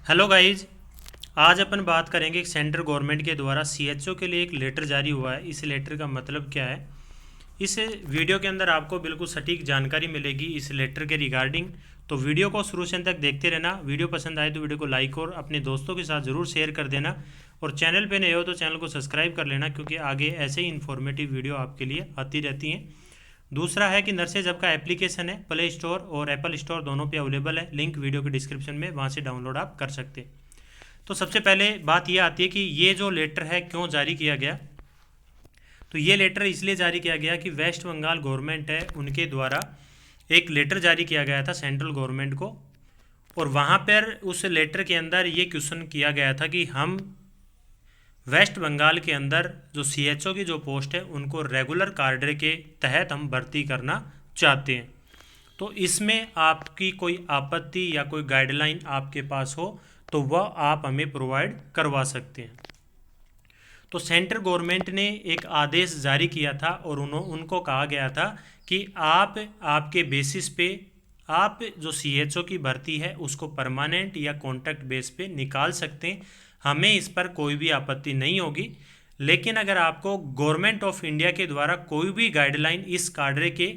Hello guys. आज अपन बात करेंगे कि सेंट्रल गवर्नमेंट के द्वारा सीएचओ के लिए एक लेटर जारी हुआ है। इस लेटर का मतलब क्या है, इस वीडियो के अंदर आपको बिल्कुल सटीक जानकारी मिलेगी इस लेटर के रिगार्डिंग। तो वीडियो को शुरू से अंत तक देखते रहना। वीडियो पसंद आए तो वीडियो को लाइक और अपने दोस्तों के साथ ज़रूर शेयर कर देना। और चैनल पे नए हो तो चैनल को सब्सक्राइब कर लेना, क्योंकि आगे ऐसे ही इन्फॉर्मेटिव वीडियो आपके लिए आती रहती हैं। दूसरा है कि नर्सेज हब का एप्लीकेशन है, प्ले स्टोर और एप्पल स्टोर दोनों पे अवेलेबल है। लिंक वीडियो के डिस्क्रिप्शन में, वहाँ से डाउनलोड आप कर सकते हैं। तो सबसे पहले बात यह आती है कि ये जो लेटर है क्यों जारी किया गया। तो ये लेटर इसलिए जारी किया गया कि वेस्ट बंगाल गवर्नमेंट है, उनके द्वारा एक लेटर जारी किया गया था सेंट्रल गवर्नमेंट को। और वहाँ पर उस लेटर के अंदर ये क्वेश्चन किया गया था कि हम वेस्ट बंगाल के अंदर जो सीएचओ की जो पोस्ट है उनको रेगुलर कार्डर के तहत हम भर्ती करना चाहते हैं। तो इसमें आपकी कोई आपत्ति या कोई गाइडलाइन आपके पास हो तो वह आप हमें प्रोवाइड करवा सकते हैं। तो सेंट्रल गवर्नमेंट ने एक आदेश जारी किया था और उनको कहा गया था कि आप आपके बेसिस पे आप जो सीएचओ की भर्ती है उसको परमानेंट या कॉन्ट्रैक्ट बेस पे निकाल सकते हैं। हमें इस पर कोई भी आपत्ति नहीं होगी। लेकिन अगर आपको गवर्नमेंट ऑफ इंडिया के द्वारा कोई भी गाइडलाइन इस कार्डरे के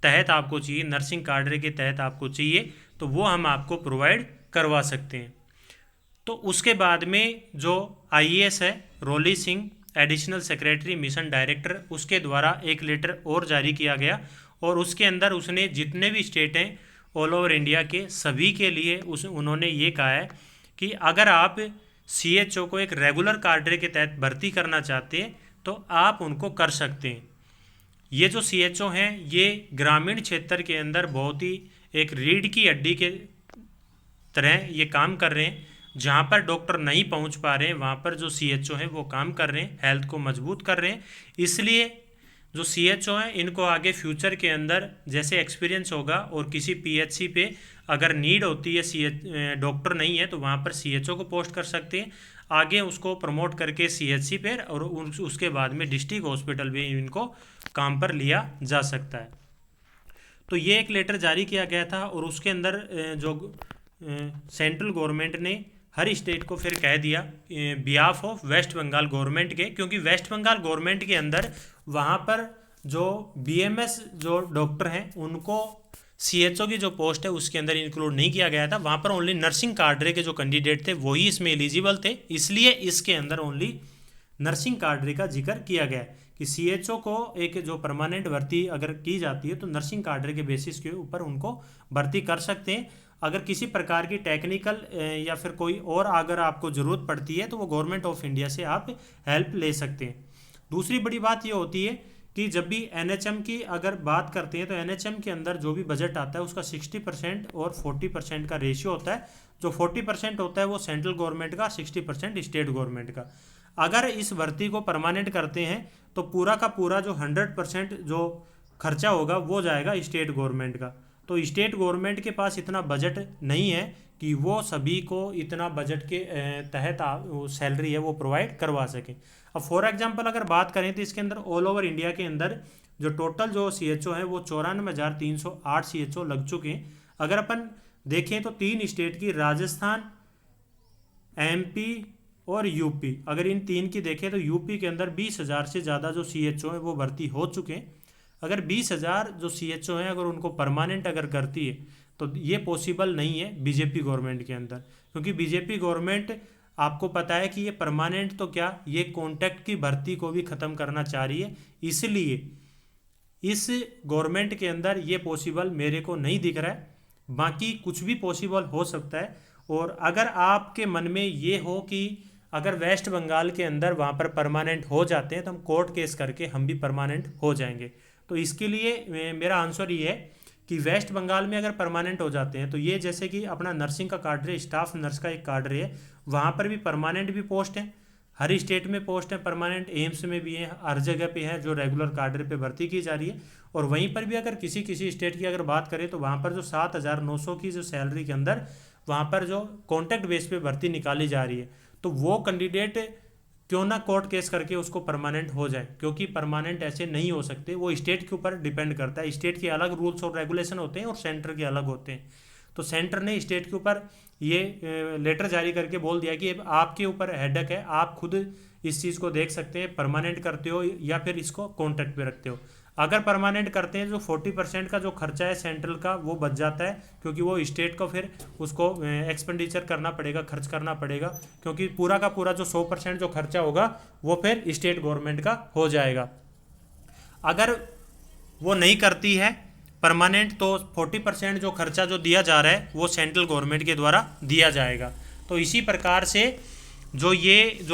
तहत आपको चाहिए, नर्सिंग कार्डरे के तहत आपको चाहिए, तो वो हम आपको प्रोवाइड करवा सकते हैं। तो उसके बाद में जो आईएएस है Roli Singh, additional secretary mission director, उसके द्वारा एक लेटर और जारी किया गया। और उसके अंदर उसने जितने भी स्टेट हैं ऑल ओवर इंडिया के सभी के लिए उन्होंने ये कहा है कि अगर आप सीएचओ को एक रेगुलर कार्डरे के तहत भर्ती करना चाहते हैं तो आप उनको कर सकते हैं। ये जो सीएचओ हैं ये ग्रामीण क्षेत्र के अंदर बहुत ही एक रीढ़ की हड्डी के तरह ये काम कर रहे हैं। जहाँ पर डॉक्टर नहीं पहुँच पा रहे हैं वहाँ पर जो सीएचओ हैं वो काम कर रहे हैं, हेल्थ को मजबूत कर रहे हैं। इसलिए जो सीएचओ हैं इनको आगे फ्यूचर के अंदर जैसे एक्सपीरियंस होगा और किसी पीएचसी पे अगर नीड होती है, सी डॉक्टर नहीं है, तो वहाँ पर सीएचओ को पोस्ट कर सकते हैं। आगे उसको प्रमोट करके सीएचसी पे और उसके बाद में डिस्ट्रिक्ट हॉस्पिटल में इनको काम पर लिया जा सकता है। तो ये एक लेटर जारी किया गया था और उसके अंदर जो सेंट्रल गवर्नमेंट ने हर स्टेट को फिर कह दिया behalf of West Bengal government के, क्योंकि वेस्ट बंगाल गवर्नमेंट के अंदर वहाँ पर जो बीएमएस जो डॉक्टर हैं उनको सीएचओ की जो पोस्ट है उसके अंदर इंक्लूड नहीं किया गया था। वहाँ पर ओनली नर्सिंग कार्डरे के जो कैंडिडेट थे वही इसमें एलिजिबल थे, इसलिए इसके अंदर ओनली नर्सिंग कार्डरे का जिक्र किया गया है कि सीएचओ को एक जो परमानेंट भर्ती अगर की जाती है तो नर्सिंग कार्डरे के बेसिस के ऊपर उनको भर्ती कर सकते हैं। अगर किसी प्रकार की टेक्निकल या फिर कोई और अगर आपको ज़रूरत पड़ती है तो वो गवर्नमेंट ऑफ इंडिया से आप हेल्प ले सकते हैं। दूसरी बड़ी बात ये होती है कि जब भी एनएचएम की अगर बात करते हैं तो एनएचएम के अंदर जो भी बजट आता है उसका 60% और 40% का रेशियो होता है। जो 40% होता है वो सेंट्रल गवर्नमेंट का, 60% स्टेट गवर्नमेंट का। अगर इस भर्ती को परमानेंट करते हैं तो पूरा का पूरा जो 100% जो खर्चा होगा वो जाएगा स्टेट गवर्नमेंट का। तो स्टेट गवर्नमेंट के पास इतना बजट नहीं है कि वो सभी को इतना बजट के तहत सैलरी है वो प्रोवाइड करवा सकें। अब फॉर एग्जांपल अगर बात करें तो इसके अंदर ऑल ओवर इंडिया के अंदर जो टोटल जो सीएचओ है वो 94,308 सीएचओ लग चुके हैं। अगर अपन देखें तो 3 स्टेट की, राजस्थान, एमपी और यूपी, अगर इन 3 की देखें तो यूपी के अंदर 20,000 से ज़्यादा जो सीएचओ हैं वो भर्ती हो चुके हैं। अगर 20,000 जो सीएचओ हैं अगर उनको परमानेंट अगर करती है तो ये पॉसिबल नहीं है बीजेपी गवर्नमेंट के अंदर, क्योंकि बीजेपी गवर्नमेंट आपको पता है कि ये परमानेंट तो क्या, ये कॉन्ट्रैक्ट की भर्ती को भी ख़त्म करना चाह रही है। इसलिए इस गवर्नमेंट के अंदर ये पॉसिबल मेरे को नहीं दिख रहा है। बाकी कुछ भी पॉसिबल हो सकता है। और अगर आपके मन में ये हो कि अगर वेस्ट बंगाल के अंदर वहाँ पर परमानेंट हो जाते हैं तो हम कोर्ट केस करके हम भी परमानेंट हो जाएंगे, तो इसके लिए मेरा आंसर ये है कि वेस्ट बंगाल में अगर परमानेंट हो जाते हैं तो ये जैसे कि अपना नर्सिंग का कार्डर है, स्टाफ नर्स का एक कार्डर है, वहाँ पर भी परमानेंट भी पोस्ट है, हर स्टेट में पोस्ट है परमानेंट, एम्स में भी है, हर जगह पे है जो रेगुलर कार्डर पे भर्ती की जा रही है। और वहीं पर भी अगर किसी किसी स्टेट की अगर बात करें तो वहाँ पर जो 7,900 की जो सैलरी के अंदर वहाँ पर जो कॉन्ट्रैक्ट बेस पे भर्ती निकाली जा रही है, तो वो कैंडिडेट क्यों ना कोर्ट केस करके उसको परमानेंट हो जाए, क्योंकि परमानेंट ऐसे नहीं हो सकते, वो स्टेट के ऊपर डिपेंड करता है। स्टेट के अलग रूल्स और रेगुलेशन होते हैं और सेंटर के अलग होते हैं। तो सेंटर ने स्टेट के ऊपर ये लेटर जारी करके बोल दिया कि आपके ऊपर हेडेक है, आप खुद इस चीज़ को देख सकते हैं, परमानेंट करते हो या फिर इसको कॉन्ट्रैक्ट पे रखते हो। अगर परमानेंट करते हैं जो 40% का जो खर्चा है सेंट्रल का वो बच जाता है, क्योंकि वो स्टेट को फिर उसको एक्सपेंडिचर करना पड़ेगा, खर्च करना पड़ेगा, क्योंकि पूरा का पूरा जो 100% जो खर्चा होगा वो फिर स्टेट गवर्नमेंट का हो जाएगा। अगर वो नहीं करती है परमानेंट तो 40% जो खर्चा जो दिया जा रहा है वो सेंट्रल गवर्नमेंट के द्वारा दिया जाएगा। तो इसी प्रकार से जो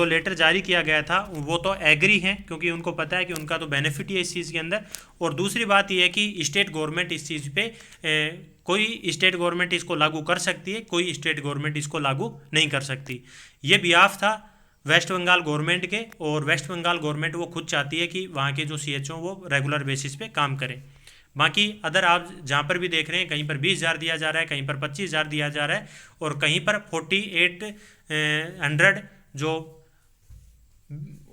लेटर जारी किया गया था वो तो एग्री हैं, क्योंकि उनको पता है कि उनका तो बेनिफिट ही है इस चीज़ के अंदर। और दूसरी बात यह है कि स्टेट गवर्नमेंट इस चीज़ पे कोई स्टेट गवर्नमेंट इसको लागू कर सकती है, कोई स्टेट गवर्नमेंट इसको लागू नहीं कर सकती। ये बिहाफ था वेस्ट बंगाल गवर्नमेंट के, और वेस्ट बंगाल गवर्नमेंट वो खुद चाहती है कि वहाँ के जो CHO वो रेगुलर बेसिस पे काम करें। बाकी अदर आप जहाँ पर भी देख रहे हैं कहीं पर 20,000 दिया जा रहा है, कहीं पर 25,000 दिया जा रहा है, और कहीं पर 4800 जो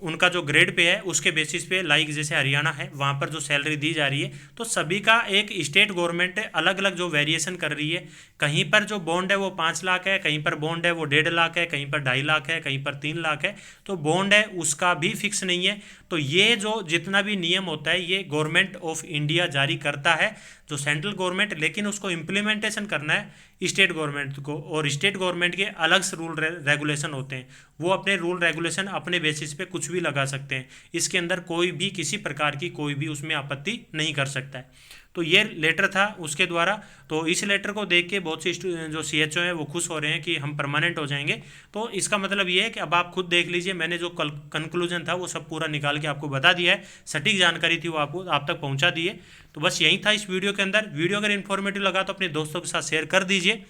उनका जो ग्रेड पे है उसके बेसिस पे, लाइक जैसे हरियाणा है वहाँ पर जो सैलरी दी जा रही है। तो सभी का एक स्टेट गवर्नमेंट अलग अलग जो वेरिएशन कर रही है। कहीं पर जो बॉन्ड है वो 5 लाख है, कहीं पर बॉन्ड है वो 1.5 लाख है, कहीं पर 2.5 लाख है, कहीं पर 3 लाख है। तो बॉन्ड है उसका भी फिक्स नहीं है। तो ये जो जितना भी नियम होता है ये गवर्नमेंट ऑफ इंडिया जारी करता है, जो सेंट्रल गवर्नमेंट, लेकिन उसको इम्प्लीमेंटेशन करना है स्टेट गवर्नमेंट को। और स्टेट गवर्नमेंट के अलग से रूल रेगुलेशन होते हैं, वो अपने रूल रेगुलेशन अपने बेसिस पे कुछ भी लगा सकते हैं। इसके अंदर कोई भी किसी प्रकार की कोई भी उसमें आपत्ति नहीं कर सकता है। तो ये लेटर था उसके द्वारा। तो इस लेटर को देख के बहुत सी जो CHO हैं वो खुश हो रहे हैं कि हम परमानेंट हो जाएंगे। तो इसका मतलब ये है कि अब आप खुद देख लीजिए, मैंने जो कंक्लूजन था वो सब पूरा निकाल के आपको बता दिया है, सटीक जानकारी थी वो आपको आप तक पहुंचा दी है। तो बस यही था इस वीडियो के अंदर। वीडियो अगर इन्फॉर्मेटिव लगा तो अपने दोस्तों के साथ शेयर कर दीजिए,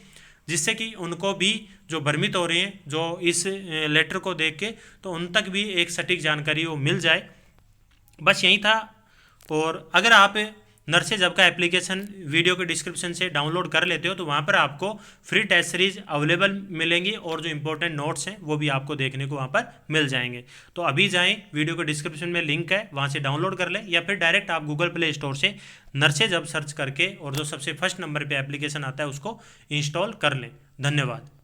जिससे कि उनको भी जो भ्रमित हो रहे हैं जो इस लेटर को देख के, तो उन तक भी एक सटीक जानकारी वो मिल जाए। बस यही था। और अगर आप नर्सेज हब का एप्लीकेशन वीडियो के डिस्क्रिप्शन से डाउनलोड कर लेते हो तो वहाँ पर आपको फ्री टेस्ट सीरीज अवेलेबल मिलेंगी, और जो इंपॉर्टेंट नोट्स हैं वो भी आपको देखने को वहाँ पर मिल जाएंगे। तो अभी जाएं, वीडियो के डिस्क्रिप्शन में लिंक है, वहाँ से डाउनलोड कर लें, या फिर डायरेक्ट आप गूगल प्ले स्टोर से नर्सेज हब सर्च करके और जो सबसे फर्स्ट नंबर पर एप्लीकेशन आता है उसको इंस्टॉल कर लें। धन्यवाद।